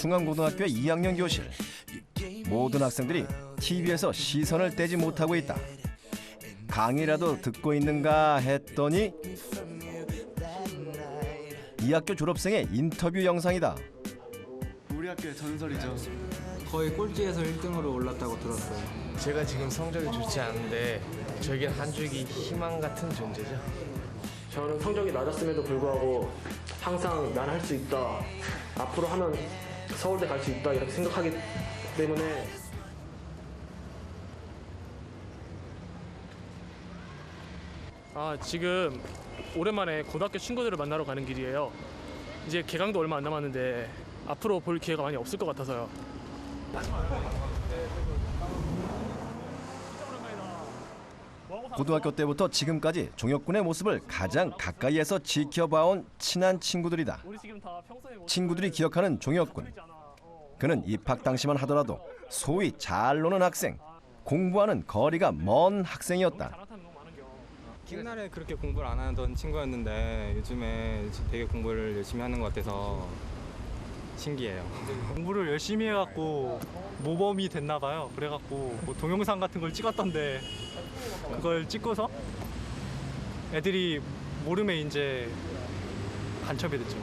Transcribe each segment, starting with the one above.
중앙고등학교의 2학년 교실. 모든 학생들이 TV에서 시선을 떼지 못하고 있다. 강의라도 듣고 있는가 했더니 이 학교 졸업생의 인터뷰 영상이다. 우리 학교의 전설이죠. 거의 꼴찌에서 1등으로 올랐다고 들었어요. 제가 지금 성적이 좋지 않은데 저에겐 한 줄기 희망 같은 존재죠. 저는 성적이 낮았음에도 불구하고 항상 난 할 수 있다, 앞으로 하면 서울대 갈 수 있다 이렇게 생각하기 때문에 지금 오랜만에 고등학교 친구들을 만나러 가는 길이에요. 이제 개강도 얼마 안 남았는데 앞으로 볼 기회가 많이 없을 것 같아서요. 고등학교 때부터 지금까지 종혁군의 모습을 가장 가까이에서 지켜봐온 친한 친구들이다. 친구들이 기억하는 종혁군. 그는 입학 당시만 하더라도 소위 잘 노는 학생, 공부하는 거리가 먼 학생이었다. 옛날에 그렇게 공부를 안 하던 친구였는데 요즘에 되게 공부를 열심히 하는 것 같아서 신기해요. 공부를 열심히 해갖고 모범이 됐나 봐요. 그래갖고 뭐 동영상 같은 걸 찍었던데 그걸 찍고서 애들이 모름에 이제 간첩이 됐죠.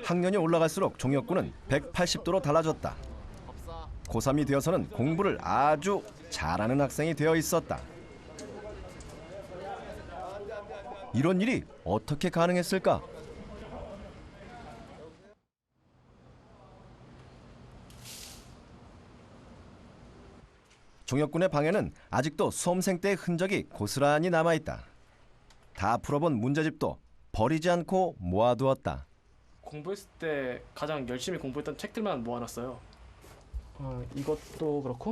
학년이 올라갈수록 종혁군은 180도로 달라졌다. 고3이 되어서는 공부를 아주 잘하는 학생이 되어 있었다. 이런 일이 어떻게 가능했을까? 종혁군의 방에는 아직도 수험생 때의 흔적이 고스란히 남아있다. 다 풀어본 문제집도 버리지 않고 모아두었다. 공부했을 때 가장 열심히 공부했던 책들만 모아놨어요. 이것도 그렇고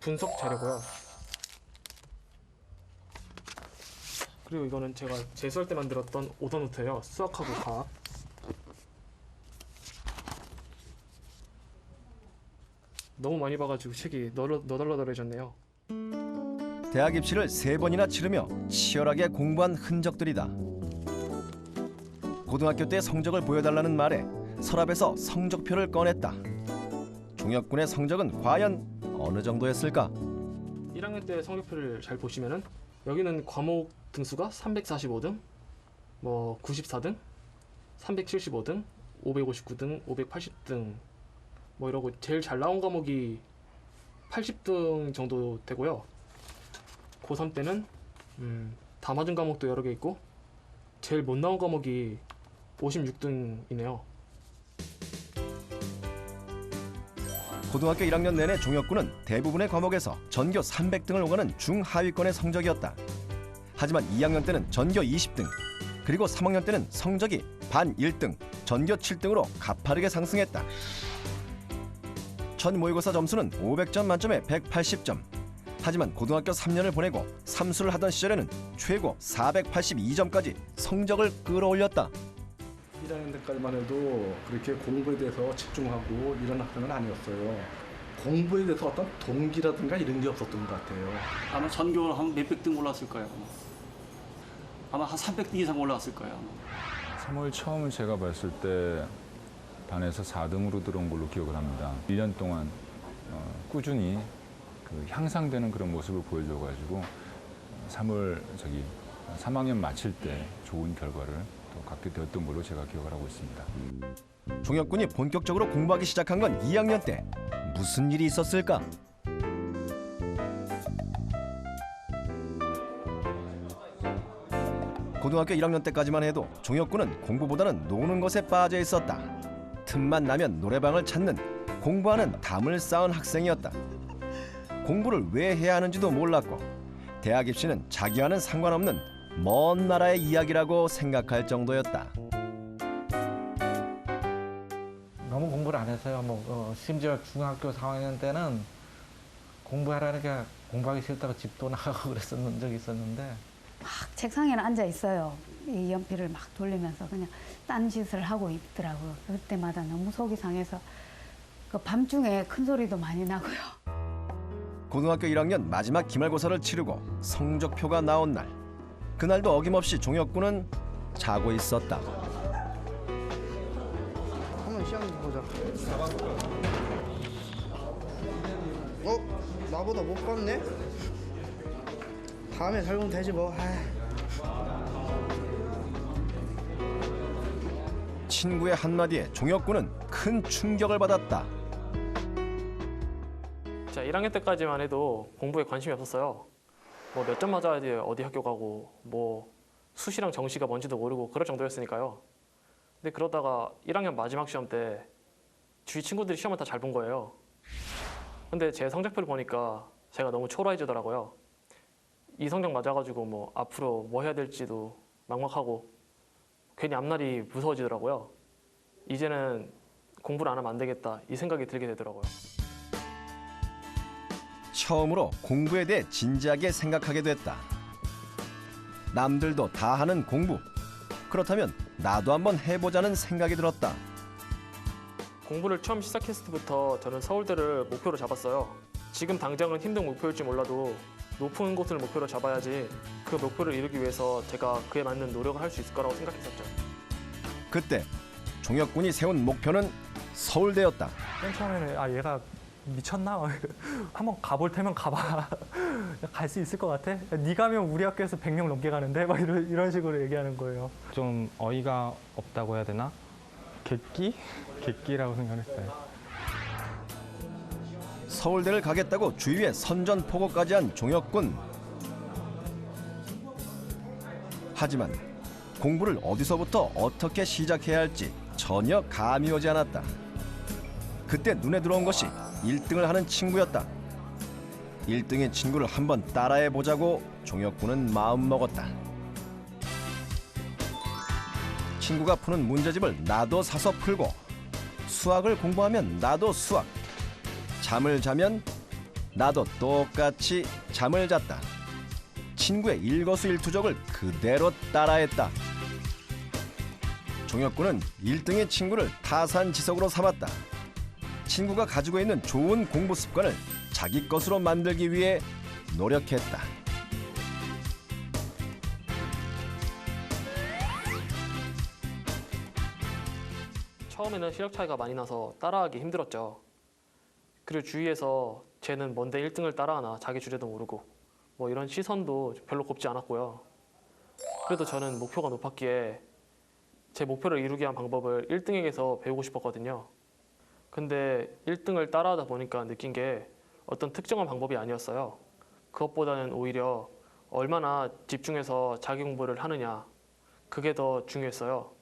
분석 자료고요. 그리고 이거는 제가 재수할 때 만들었던 오더노트예요. 수학하고 과학. 너무 많이 봐가지고 책이 너덜너덜해졌네요. 대학 입시를 3번이나 치르며 치열하게 공부한 흔적들이다. 고등학교 때 성적을 보여달라는 말에 서랍에서 성적표를 꺼냈다. 종혁군의 성적은 과연 어느 정도였을까? 1학년 때 성적표를 잘 보시면은 여기는 과목 등수가 345등, 94등, 375등, 559등, 580등 이러고 제일 잘 나온 과목이 80등 정도 되고요. 고3 때는 다 맞은 과목도 여러 개 있고 제일 못 나온 과목이 56등이네요. 고등학교 1학년 내내 종혁군은 대부분의 과목에서 전교 300등을 오가는 중하위권의 성적이었다. 하지만 2학년 때는 전교 20등, 그리고 3학년 때는 성적이 반 1등, 전교 7등으로 가파르게 상승했다. 첫 모의고사 점수는 500점 만점에 180점. 하지만 고등학교 3년을 보내고 삼수를 하던 시절에는 최고 482점까지 성적을 끌어올렸다. 1학년 때까지만 해도 그렇게 공부에 대해서 집중하고 이런 학생은 아니었어요. 공부에 대해서 어떤 동기라든가 이런 게 없었던 것 같아요. 아마 전교로 한 몇백 등 올랐을 거예요. 아마 한 300등 이상 올라왔을 거예요. 3월 처음을 제가 봤을 때 반에서 4등으로 들어온 걸로 기억을 합니다. 1년 동안 꾸준히 향상되는 그런 모습을 보여줘가지고 3학년 마칠 때 좋은 결과를 또 갖게 되었던 걸로 제가 기억을 하고 있습니다. 종혁군이 본격적으로 공부하기 시작한 건 2학년 때. 무슨 일이 있었을까? 고등학교 1학년 때까지만 해도 종혁군은 공부보다는 노는 것에 빠져 있었다. 틈만 나면 노래방을 찾는, 공부하는 담을 쌓은 학생이었다. 공부를 왜 해야 하는지도 몰랐고 대학 입시는 자기와는 상관없는 먼 나라의 이야기라고 생각할 정도였다. 너무 공부를 안 했어요. 심지어 중학교 4학년 때는 공부하라는 게 공부하기 싫다고 집도 나가고 그랬었는 적이 있었는데 막 책상에는 앉아 있어요. 이 연필을 막 돌리면서 그냥 딴짓을 하고 있더라고요. 그때마다 너무 속이 상해서 밤중에 큰 소리도 많이 나고요. 고등학교 1학년 마지막 기말고사를 치르고 성적표가 나온 날, 그날도 어김없이 종혁군은 자고 있었다. 시간 보자. 나보다 못 봤네? 다음에 잘 보면 되지 뭐. 친구의 한마디에 종혁군은 큰 충격을 받았다. 제가 1학년 때까지만 해도 공부에 관심이 없었어요. 뭐 몇 점 맞아야지 어디 학교 가고 뭐 수시랑 정시가 뭔지도 모르고 그럴 정도였으니까요. 근데 그러다가 1학년 마지막 시험 때 주위 친구들이 시험을 다 잘 본 거예요. 근데 제 성적표를 보니까 제가 너무 초라해지더라고요. 이 성적 맞아가지고 뭐 앞으로 뭐 해야 될지도 막막하고 괜히 앞날이 무서워지더라고요. 이제는 공부를 안 하면 안 되겠다 이 생각이 들게 되더라고요. 처음으로 공부에 대해 진지하게 생각하게 됐다. 남들도 다 하는 공부. 그렇다면 나도 한번 해보자는 생각이 들었다. 공부를 처음 시작했을 때부터 저는 서울대를 목표로 잡았어요. 지금 당장은 힘든 목표일지 몰라도 높은 곳을 목표로 잡아야지 그 목표를 이루기 위해서 제가 그에 맞는 노력을 할 수 있을 거라고 생각했었죠. 그때 종혁군이 세운 목표는 서울대였다. 맨 처음에는 얘가 미쳤나? 한번 가볼 테면 가봐. 갈 수 있을 것 같아? 네 가면 우리 학교에서 100명 넘게 가는데? 막 이런 식으로 얘기하는 거예요. 좀 어이가 없다고 해야 되나? 객기라고 생각했어요. 서울대를 가겠다고 주위에 선전포고까지 한 종혁군. 하지만 공부를 어디서부터 어떻게 시작해야 할지 전혀 감이 오지 않았다. 그때 눈에 들어온 것이 1등을 하는 친구였다. 1등의 친구를 한번 따라해보자고 종혁군은 마음먹었다. 친구가 푸는 문제집을 나도 사서 풀고, 수학을 공부하면 나도 수학, 잠을 자면 나도 똑같이 잠을 잤다. 친구의 일거수일투족을 그대로 따라했다. 종혁군은 1등의 친구를 타산지석으로 삼았다. 친구가 가지고 있는 좋은 공부 습관을 자기 것으로 만들기 위해 노력했다. 처음에는 실력 차이가 많이 나서 따라하기 힘들었죠. 그리고 주위에서 쟤는 뭔데 1등을 따라하나 자기 주제도 모르고 뭐 이런 시선도 별로 곱지 않았고요. 그래도 저는 목표가 높았기에 제 목표를 이루기 위한 방법을 1등에게서 배우고 싶었거든요. 근데 1등을 따라하다 보니까 느낀 게 어떤 특정한 방법이 아니었어요. 그것보다는 오히려 얼마나 집중해서 자기 공부를 하느냐, 그게 더 중요했어요.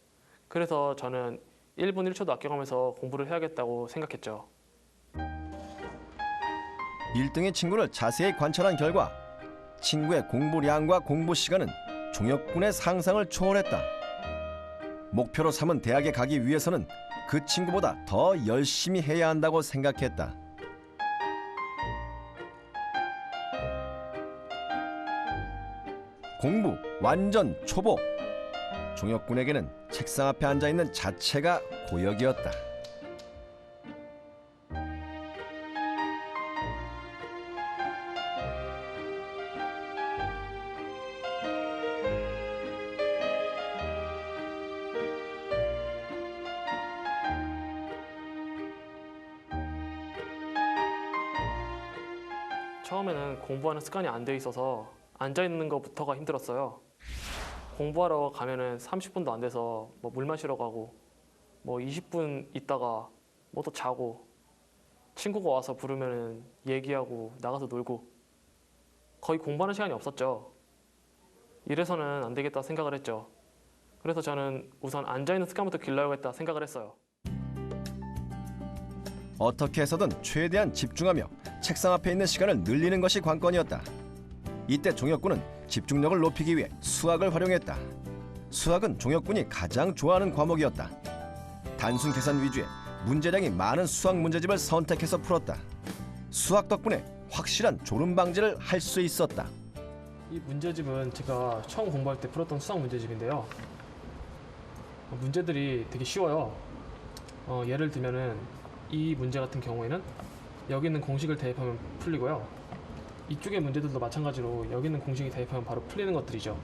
그래서 저는 1분 1초도 아껴가면서 공부를 해야겠다고 생각했죠. 1등의 친구를 자세히 관찰한 결과 친구의 공부량과 공부 시간은 종혁군의 상상을 초월했다. 목표로 삼은 대학에 가기 위해서는 그 친구보다 더 열심히 해야 한다고 생각했다. 공부 완전 초보. 종혁군에게는 책상 앞에 앉아있는 자체가 고역이었다. 처음에는 공부하는 습관이 안 돼 있어서 앉아있는 것부터가 힘들었어요. 공부하러 가면은 30분도 안 돼서 뭐 물 마시러 가고 뭐 20분 있다가 뭐 또 자고 친구가 와서 부르면은 얘기하고 나가서 놀고 거의 공부하는 시간이 없었죠. 이래서는 안 되겠다 생각을 했죠. 그래서 저는 우선 앉아있는 습관부터 길러야겠다 생각을 했어요. 어떻게 해서든 최대한 집중하며 책상 앞에 있는 시간을 늘리는 것이 관건이었다. 이때 종혁군은 집중력을 높이기 위해 수학을 활용했다. 수학은 종혁군이 가장 좋아하는 과목이었다. 단순 계산 위주의 문제량이 많은 수학 문제집을 선택해서 풀었다. 수학 덕분에 확실한 졸음 방지를 할 수 있었다. 이 문제집은 제가 처음 공부할 때 풀었던 수학 문제집인데요. 문제들이 되게 쉬워요. 예를 들면은 이 문제 같은 경우에는 여기 있는 공식을 대입하면 풀리고요. 이쪽의 문제들도 마찬가지로 여기 있는 공식이 대입하면 바로 풀리는 것들이죠.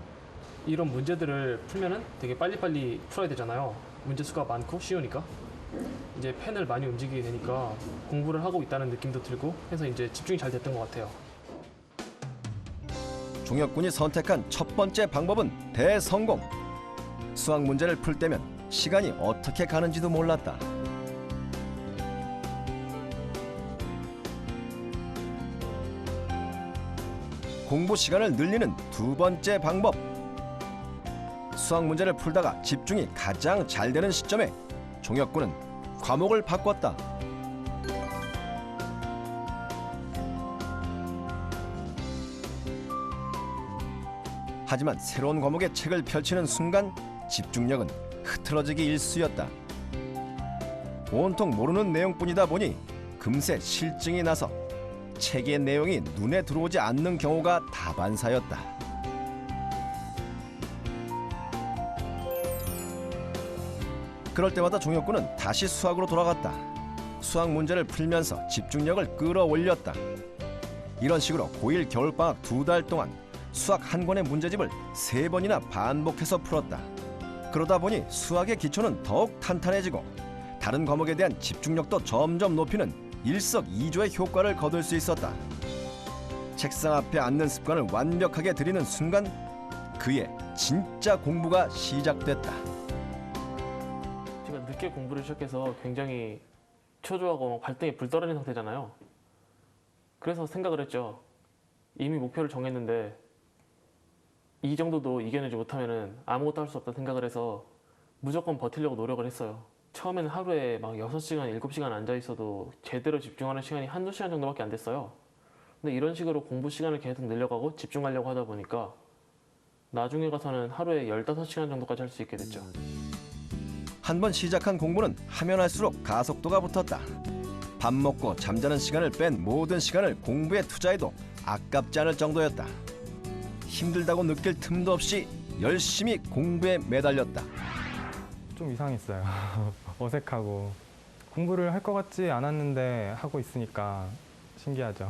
이런 문제들을 풀면은 되게 빨리빨리 풀어야 되잖아요. 문제 수가 많고 쉬우니까. 이제 펜을 많이 움직이게 되니까 공부를 하고 있다는 느낌도 들고 해서 이제 집중이 잘 됐던 것 같아요. 종혁군이 선택한 첫 번째 방법은 대성공. 수학 문제를 풀 때면 시간이 어떻게 가는지도 몰랐다. 공부 시간을 늘리는 두 번째 방법. 수학 문제를 풀다가 집중이 가장 잘 되는 시점에 종혁군은 과목을 바꿨다. 하지만 새로운 과목의 책을 펼치는 순간 집중력은 흐트러지기 일쑤였다. 온통 모르는 내용뿐이다 보니 금세 실증이 나서 책의 내용이 눈에 들어오지 않는 경우가 다반사였다. 그럴 때마다 종혁군은 다시 수학으로 돌아갔다. 수학 문제를 풀면서 집중력을 끌어올렸다. 이런 식으로 고1 겨울방학 2달 동안 수학 한 권의 문제집을 3번이나 반복해서 풀었다. 그러다 보니 수학의 기초는 더욱 탄탄해지고 다른 과목에 대한 집중력도 점점 높이는 일석이조의 효과를 거둘 수 있었다. 책상 앞에 앉는 습관을 완벽하게 들이는 순간 그의 진짜 공부가 시작됐다. 제가 늦게 공부를 시작해서 굉장히 초조하고 발등에 불 떨어진 상태잖아요. 그래서 생각을 했죠. 이미 목표를 정했는데 이 정도도 이겨내지 못하면 아무것도 할 수 없다 생각을 해서 무조건 버티려고 노력을 했어요. 처음에는 하루에 막 6시간, 7시간 앉아 있어도 제대로 집중하는 시간이 한두 시간 정도밖에 안 됐어요. 근데 이런 식으로 공부 시간을 계속 늘려가고 집중하려고 하다 보니까 나중에 가서는 하루에 15시간 정도까지 할 수 있게 됐죠. 한 번 시작한 공부는 하면 할수록 가속도가 붙었다. 밥 먹고 잠자는 시간을 뺀 모든 시간을 공부에 투자해도 아깝지 않을 정도였다. 힘들다고 느낄 틈도 없이 열심히 공부에 매달렸다. 좀 이상했어요. 어색하고 공부를 할 것 같지 않았는데 하고 있으니까 신기하죠.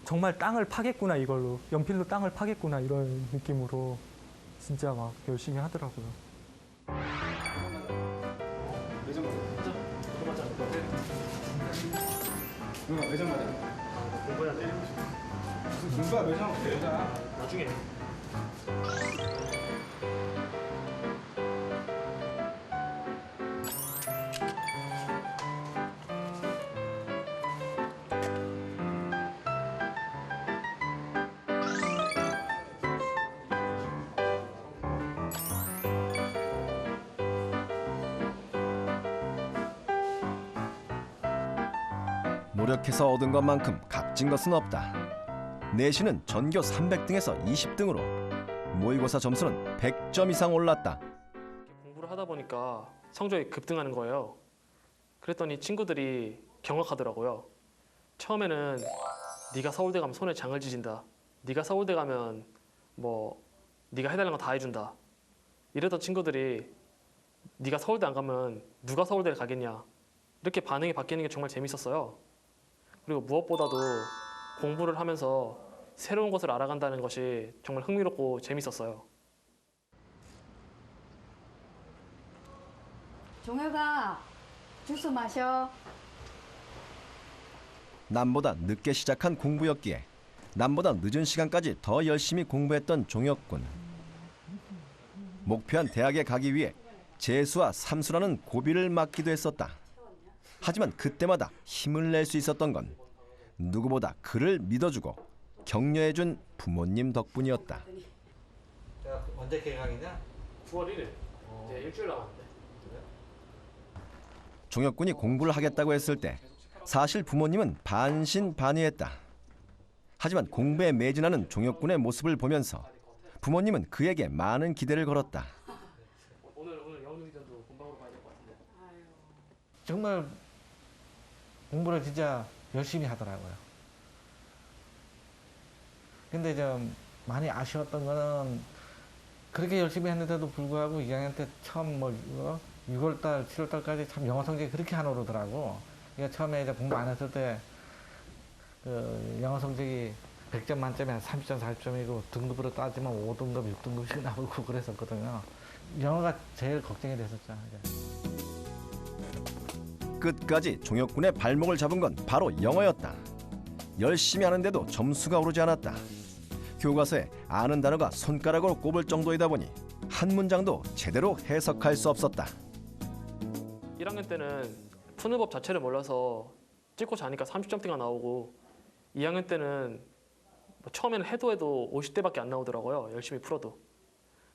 정말 땅을 파겠구나 이걸로. 연필로 땅을 파겠구나 이런 느낌으로 진짜 막 열심히 하더라고요. 매점 가자. 공부해야 돼. 무슨 공부야 매점 가자. 나중에. 노력해서 얻은 것만큼 값진 것은 없다. 내신은 전교 300등에서 20등으로 모의고사 점수는 100점 이상 올랐다. 공부를 하다 보니까 성적이 급등하는 거예요. 그랬더니 친구들이 경악하더라고요. 처음에는 네가 서울대 가면 손에 장을 지진다. 네가 서울대 가면 뭐 네가 해달라는 거 다 해준다. 이러던 친구들이 네가 서울대 안 가면 누가 서울대를 가겠냐. 이렇게 반응이 바뀌는 게 정말 재밌었어요. 그리고 무엇보다도 공부를 하면서 새로운 것을 알아간다는 것이 정말 흥미롭고 재밌었어요. 종혁아, 주스 마셔. 남보다 늦게 시작한 공부였기에 남보다 늦은 시간까지 더 열심히 공부했던 종혁군. 목표한 대학에 가기 위해 재수와 삼수라는 고비를 맞기도 했었다. 하지만 그때마다 힘을 낼 수 있었던 건 누구보다 그를 믿어주고 격려해준 부모님 덕분이었다. 언제 개강이냐? 9월 1일. 이제 일주일 남았는데. 종혁군이 공부를 하겠다고 했을 때 사실 부모님은 반신반의했다. 하지만 공부에 매진하는 종혁군의 모습을 보면서 부모님은 그에게 많은 기대를 걸었다. 오늘 영웅전도 본방으로 가야 될 것 같은데. 정말 공부를 진짜 열심히 하더라고요. 근데 좀 많이 아쉬웠던 거는 그렇게 열심히 했는데도 불구하고 2학년 때 처음 6월달, 7월달까지 참 영어 성적이 그렇게 안 오르더라고. 그러니까 처음에 이제 공부 안 했을 때 그 영어 성적이 100점 만점에 한 30점, 40점이고 등급으로 따지면 5등급, 6등급씩 나오고 그랬었거든요. 영어가 제일 걱정이 됐었죠. 이제. 끝까지 종혁군의 발목을 잡은 건 바로 영어였다. 열심히 하는데도 점수가 오르지 않았다. 교과서에 아는 단어가 손가락으로 꼽을 정도이다 보니 한 문장도 제대로 해석할 수 없었다. 1학년 때는 푸는 법 자체를 몰라서 찍고 자니까 30점대가 나오고 2학년 때는 처음에는 해도 50대밖에 안 나오더라고요. 열심히 풀어도.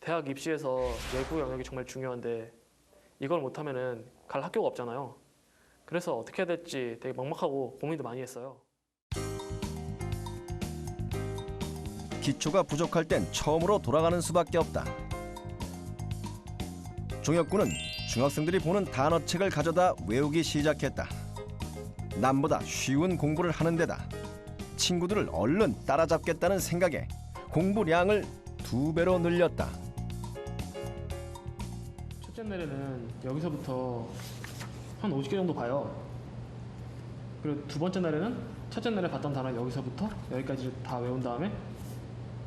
대학 입시에서 외국 영역이 정말 중요한데 이걸 못하면은 갈 학교가 없잖아요. 그래서 어떻게 해야 될지 되게 막막하고 고민도 많이 했어요. 기초가 부족할 땐 처음으로 돌아가는 수밖에 없다. 종혁군은 중학생들이 보는 단어책을 가져다 외우기 시작했다. 남보다 쉬운 공부를 하는 데다 친구들을 얼른 따라잡겠다는 생각에 공부량을 2배로 늘렸다. 첫째 날에는 여기서부터 한 50개 정도 봐요. 그리고 두 번째 날에는 첫째 날에 봤던 단어 여기서부터 여기까지 다 외운 다음에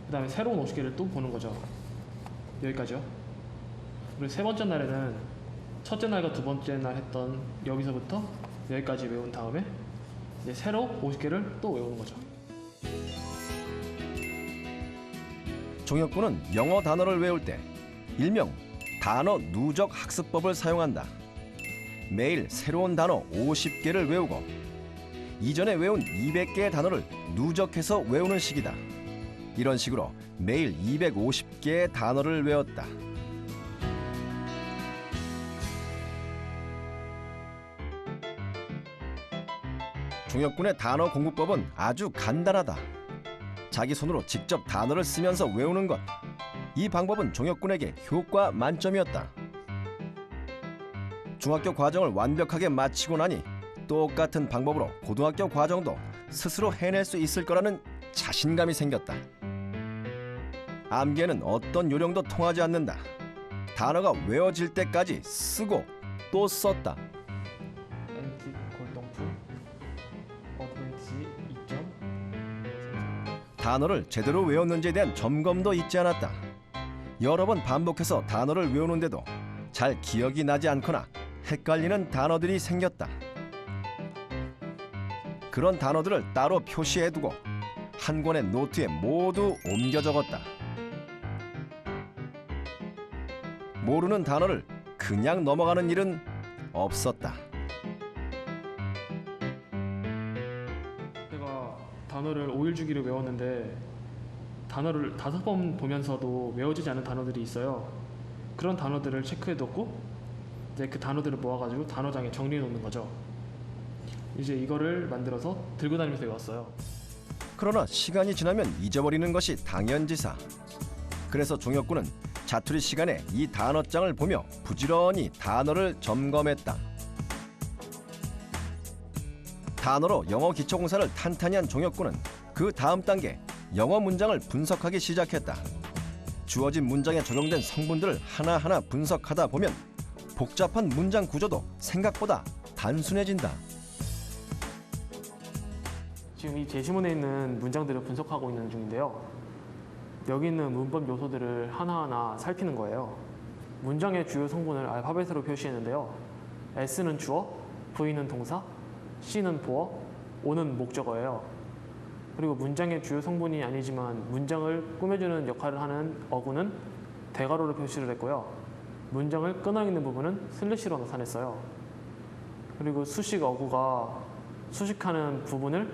그 다음에 새로운 50개를 또 보는 거죠. 여기까지요. 그리고 세 번째 날에는 첫째 날과 두 번째 날 했던 여기서부터 여기까지 외운 다음에 이제 새로 50개를 또 외우는 거죠. 종혁군은 영어 단어를 외울 때 일명 단어 누적 학습법을 사용한다. 매일 새로운 단어 50개를 외우고 이전에 외운 200개의 단어를 누적해서 외우는 식이다. 이런 식으로 매일 250개의 단어를 외웠다. 종혁군의 단어 공부법은 아주 간단하다. 자기 손으로 직접 단어를 쓰면서 외우는 것. 이 방법은 종혁군에게 효과 만점이었다. 중학교 과정을 완벽하게 마치고 나니 똑같은 방법으로 고등학교 과정도 스스로 해낼 수 있을 거라는 자신감이 생겼다. 암기에는 어떤 요령도 통하지 않는다. 단어가 외워질 때까지 쓰고 또 썼다. NT 골동품 어드밴스 2점. 단어를 제대로 외웠는지에 대한 점검도 잊지 않았다. 여러 번 반복해서 단어를 외우는데도 잘 기억이 나지 않거나 헷갈리는 단어들이 생겼다. 그런 단어들을 따로 표시해두고 한 권의 노트에 모두 옮겨 적었다. 모르는 단어를 그냥 넘어가는 일은 없었다. 제가 단어를 5일 주기로 외웠는데 단어를 5번 보면서도 외워지지 않은 단어들이 있어요. 그런 단어들을 체크해뒀고 이제 그 단어들을 모아가지고 단어장에 정리해놓는 거죠. 이제 이거를 만들어서 들고 다니면서 외웠어요. 그러나 시간이 지나면 잊어버리는 것이 당연지사. 그래서 종혁군은 자투리 시간에 이 단어장을 보며 부지런히 단어를 점검했다. 단어로 영어 기초공사를 탄탄히 한 종혁군은 그 다음 단계 영어 문장을 분석하기 시작했다. 주어진 문장에 적용된 성분들을 하나하나 분석하다 보면 복잡한 문장 구조도 생각보다 단순해진다. 지금 이 제시문에 있는 문장들을 분석하고 있는 중인데요. 여기 있는 문법 요소들을 하나하나 살피는 거예요. 문장의 주요 성분을 알파벳으로 표시했는데요. S는 주어, V는 동사, C는 보어, O는 목적어예요. 그리고 문장의 주요 성분이 아니지만 문장을 꾸며주는 역할을 하는 어구는 대괄호로 표시를 했고요. 문장을 끊어있는 부분은 슬래시로 나타냈어요. 그리고 수식 어구가 수식하는 부분을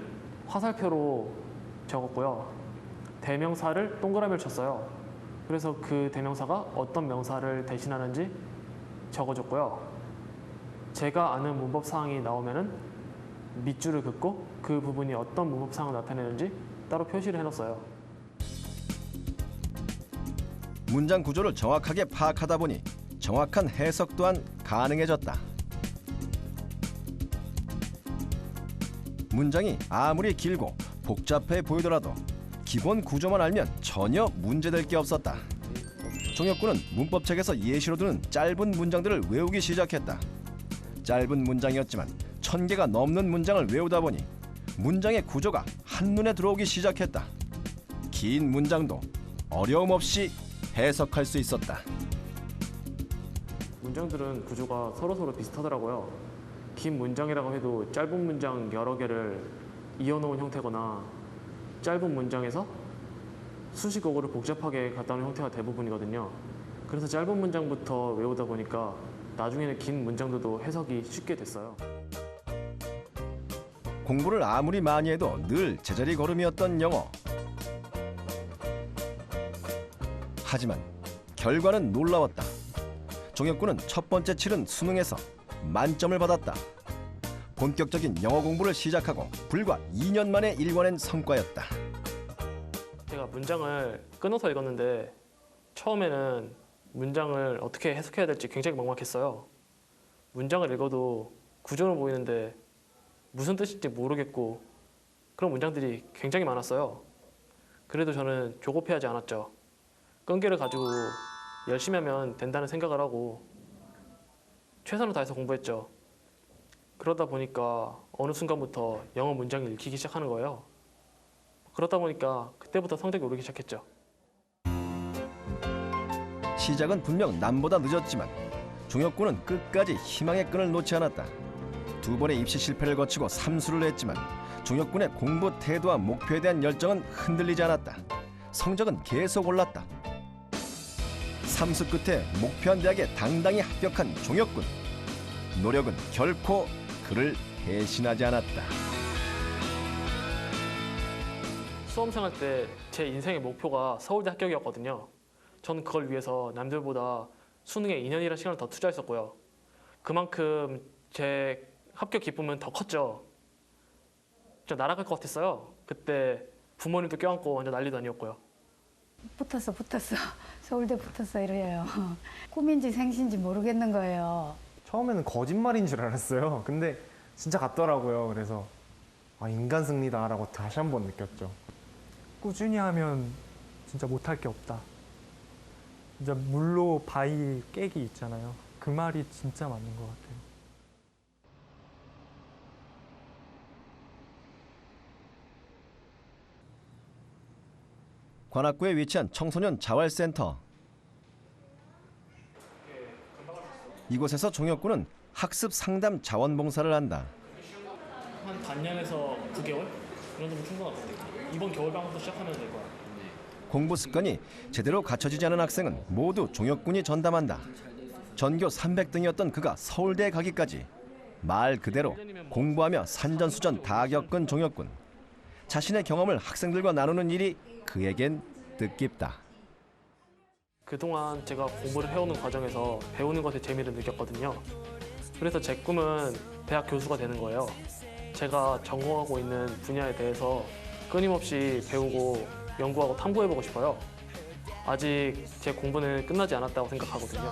화살표로 적었고요. 대명사를 동그라미를 쳤어요. 그래서 그 대명사가 어떤 명사를 대신하는지 적어줬고요. 제가 아는 문법 사항이 나오면은 밑줄을 긋고 그 부분이 어떤 문법 사항을 나타내는지 따로 표시를 해놨어요. 문장 구조를 정확하게 파악하다 보니 정확한 해석 또한 가능해졌다. 문장이 아무리 길고 복잡해 보이더라도 기본 구조만 알면 전혀 문제될 게 없었다. 종혁군은 문법책에서 예시로 드는 짧은 문장들을 외우기 시작했다. 짧은 문장이었지만 1000개가 넘는 문장을 외우다 보니 문장의 구조가 한눈에 들어오기 시작했다. 긴 문장도 어려움 없이 해석할 수 있었다. 문장들은 구조가 서로서로 비슷하더라고요. 긴 문장이라고 해도 짧은 문장 여러 개를 이어놓은 형태거나 짧은 문장에서 수식어구를 복잡하게 갖다 놓은 형태가 대부분이거든요. 그래서 짧은 문장부터 외우다 보니까 나중에는 긴 문장들도 해석이 쉽게 됐어요. 공부를 아무리 많이 해도 늘 제자리 걸음이었던 영어. 하지만 결과는 놀라웠다. 종혁군은 첫 번째 치른 수능에서 만점을 받았다. 본격적인 영어 공부를 시작하고 불과 2년 만에 일궈낸 성과였다. 제가 문장을 끊어서 읽었는데 처음에는 문장을 어떻게 해석해야 될지 굉장히 막막했어요. 문장을 읽어도 구조는 보이는데 무슨 뜻인지 모르겠고 그런 문장들이 굉장히 많았어요. 그래도 저는 조급해하지 않았죠. 끈기를 가지고 열심히 하면 된다는 생각을 하고 최선을 다해서 공부했죠. 그러다 보니까 어느 순간부터 영어 문장을 읽히기 시작하는 거예요. 그러다 보니까 그때부터 성적이 오르기 시작했죠. 시작은 분명 남보다 늦었지만 종혁군은 끝까지 희망의 끈을 놓지 않았다. 2번의 입시 실패를 거치고 삼수를 했지만 종혁군의 공부 태도와 목표에 대한 열정은 흔들리지 않았다. 성적은 계속 올랐다. 삼수 끝에 목표한 대학에 당당히 합격한 종혁군. 노력은 결코 그를 배신하지 않았다. 수험생활 때 제 인생의 목표가 서울대 합격이었거든요. 저는 그걸 위해서 남들보다 수능에 2년이라는 시간을 더 투자했었고요. 그만큼 제 합격 기쁨은 더 컸죠. 진짜 날아갈 것 같았어요. 그때 부모님도 껴안고 완전 난리도 아니었고요. 붙었어. 서울대 붙었어 이래요. 꿈인지 생신지 모르겠는 거예요. 처음에는 거짓말인 줄 알았어요. 근데 진짜 같더라고요. 그래서 인간 승리다라고 다시 한번 느꼈죠. 꾸준히 하면 진짜 못할 게 없다. 진짜 물로 바위 깨기 있잖아요. 그 말이 진짜 맞는 것 같아요. 관악구에 위치한 청소년 자활센터. 이곳에서 종혁군은 학습 상담 자원봉사를 한다. 한 반년에서 9개월? 그런 정도 충분할 것 같아요. 이번 겨울방학부터 시작하면 될 거야. 공부 습관이 제대로 갖춰지지 않은 학생은 모두 종혁군이 전담한다. 전교 300등이었던 그가 서울대에 가기까지 말 그대로 공부하며 산전수전 다 겪은 종혁군. 자신의 경험을 학생들과 나누는 일이 그에겐 뜻깊다. 그동안 제가 공부를 해오는 과정에서 배우는 것에 재미를 느꼈거든요. 그래서 제 꿈은 대학 교수가 되는 거예요. 제가 전공하고 있는 분야에 대해서 끊임없이 배우고 연구하고 탐구해보고 싶어요. 아직 제 공부는 끝나지 않았다고 생각하거든요.